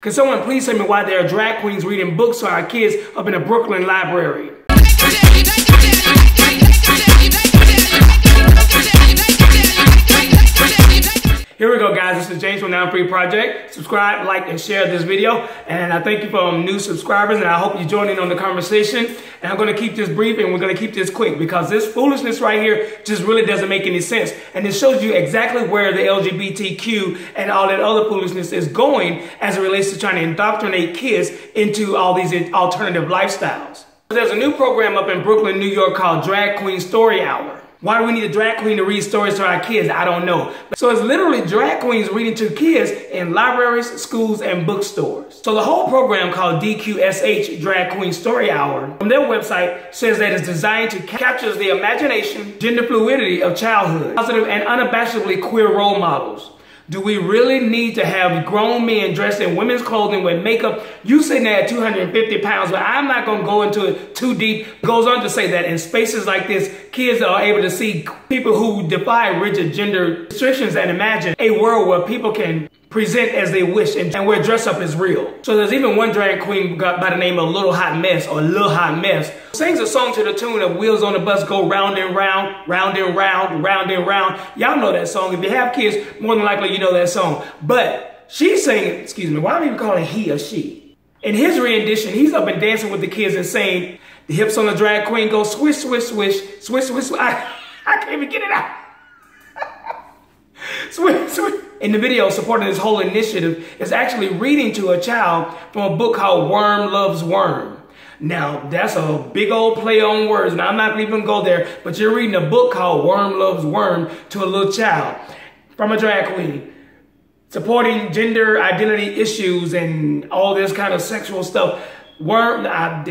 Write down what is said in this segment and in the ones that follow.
Can someone please tell me why there are drag queens reading books to our kids up in a Brooklyn library? Here we go, guys. This is James from the I'm Free Project. Subscribe, like, and share this video. And I thank you for new subscribers, and I hope you join in on the conversation. And I'm going to keep this brief, and we're going to keep this quick, because this foolishness right here just really doesn't make any sense. And it shows you exactly where the LGBTQ and all that other foolishness is going as it relates to trying to indoctrinate kids into all these alternative lifestyles. There's a new program up in Brooklyn, New York called Drag Queen Story Hour. Why do we need a drag queen to read stories to our kids? I don't know. So it's literally drag queens reading to kids in libraries, schools, and bookstores. So the whole program, called DQSH, Drag Queen Story Hour, from their website says that it's designed to capture the imagination, gender fluidity of childhood, positive and unabashedly queer role models. Do we really need to have grown men dressed in women's clothing with makeup? You sitting there at 250 pounds, but I'm not going to go into it too deep. It goes on to say that in spaces like this, kids are able to see people who defy rigid gender restrictions and imagine a world where people can present as they wish and where dress up is real. So there's even one drag queen by the name of Little Hot Mess, or Lil Hot Mess, sings a song to the tune of Wheels on the Bus Go Round and Round, Round and Round, Round and Round. Y'all know that song. If you have kids, more than likely you know that song. But she's singing, excuse me, why am I even calling he or she? In his rendition, he's up and dancing with the kids and saying, the hips on the drag queen go swish, swish, swish, swish, swish, swish. I can't even get it out. Swish, swish. In the video supporting this whole initiative is actually reading to a child from a book called Worm Loves Worm. Now, that's a big old play on words. Now, I'm not even going to go there, but you're reading a book called Worm Loves Worm to a little child from a drag queen, supporting gender identity issues and all this kind of sexual stuff. I'm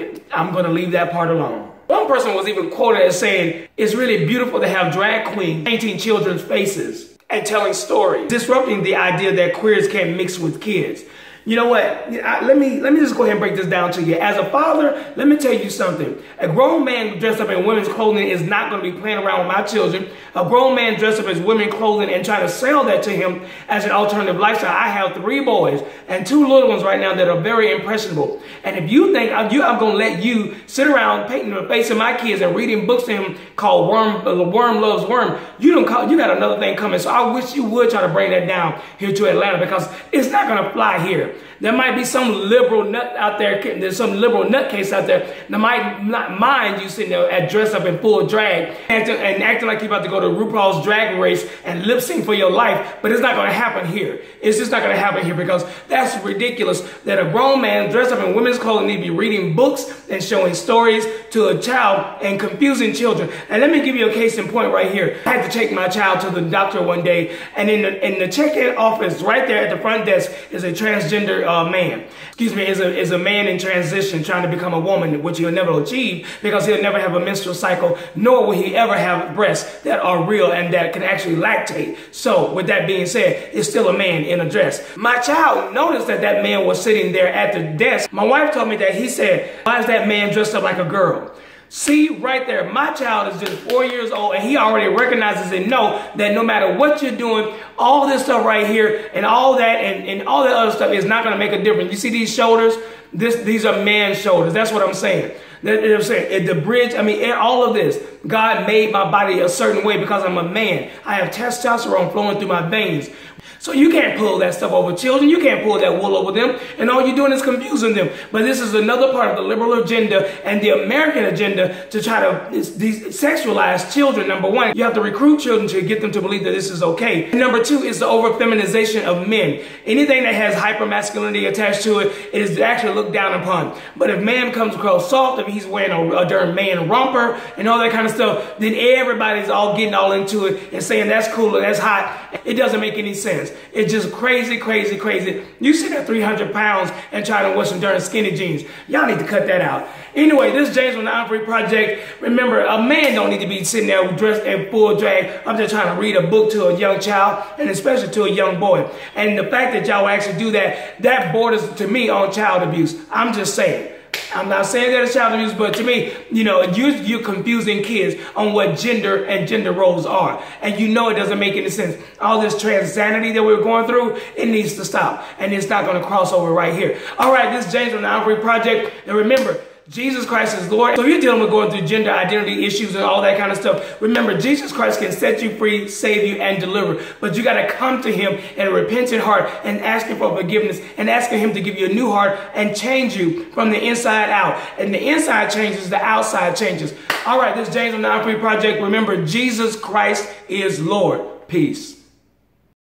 going to leave that part alone. One person was even quoted as saying, it's really beautiful to have drag queens painting children's faces and telling stories, disrupting the idea that queers can't mix with kids. You know what? Let me just go ahead and break this down to you. As a father, let me tell you something. A grown man dressed up in women's clothing is not going to be playing around with my children. A grown man dressed up as women's clothing and trying to sell that to him as an alternative lifestyle. I have 3 boys and 2 little ones right now that are very impressionable. And if you think I'm going to let you sit around painting the face of my kids and reading books to him called Worm Loves Worm, you got another thing coming. So I wish you would try to bring that down here to Atlanta, because it's not going to fly here. There might be some liberal nut out there, there's some liberal nutcase out there that might not mind you sitting there dressed up in full drag and acting like you're about to go to RuPaul's Drag Race and lip sync for your life, but it's not going to happen here. It's just not going to happen here, because that's ridiculous that a grown man dressed up in women's clothing need to be reading books and showing stories to a child and confusing children. And let me give you a case in point right here. I had to take my child to the doctor one day, and in the check-in office right there at the front desk is a transgender man. Excuse me, is a man in transition trying to become a woman, which he'll never achieve, because he'll never have a menstrual cycle, nor will he ever have breasts that are real and that can actually lactate. So with that being said, it's still a man in a dress. My child noticed that that man was sitting there at the desk. My wife told me that he said, why is that man dressed up like a girl? See, right there, my child is just 4 years old, and he already recognizes and know that no matter what you're doing, all this stuff right here and all that and all that other stuff is not going to make a difference. You see these shoulders? These are man's shoulders. That's what I'm saying. I'm saying the bridge, in all of this, God made my body a certain way because I'm a man. I have testosterone flowing through my veins. So you can't pull that stuff over children. You can't pull that wool over them. And all you're doing is confusing them. But this is another part of the liberal agenda and the American agenda to try to sexualize children. Number one, you have to recruit children to get them to believe that this is okay. And number 2 is the over-feminization of men. Anything that has hyper-masculinity attached to it is actually looked down upon. But if man comes across soft, if he's wearing a darn man romper and all that kind of stuff, then everybody's all getting all into it and saying that's cool and that's hot. It doesn't make any sense. It's just crazy, crazy, crazy. You sit at 300 pounds and try to wear some darn skinny jeans. Y'all need to cut that out. Anyway, this is James from the I'm Free Project. Remember, a man don't need to be sitting there dressed in full drag. I'm just trying to read a book to a young child, and especially to a young boy. And the fact that y'all actually do that, that borders to me on child abuse. I'm just saying. I'm not saying that it's child abuse, but to me, you know, you're confusing kids on what gender and gender roles are. And you know it doesn't make any sense. All this transanity that we're going through, it needs to stop. And it's not going to cross over right here. All right, this is James from the I'm Free Project. And remember, Jesus Christ is Lord. So if you're dealing with going through gender identity issues and all that kind of stuff, remember, Jesus Christ can set you free, save you, and deliver. But you got to come to him in a repentant heart and ask him for forgiveness and asking him to give you a new heart and change you from the inside out. And the inside changes, the outside changes. All right, this is James from the I'm Free Project. Remember, Jesus Christ is Lord. Peace.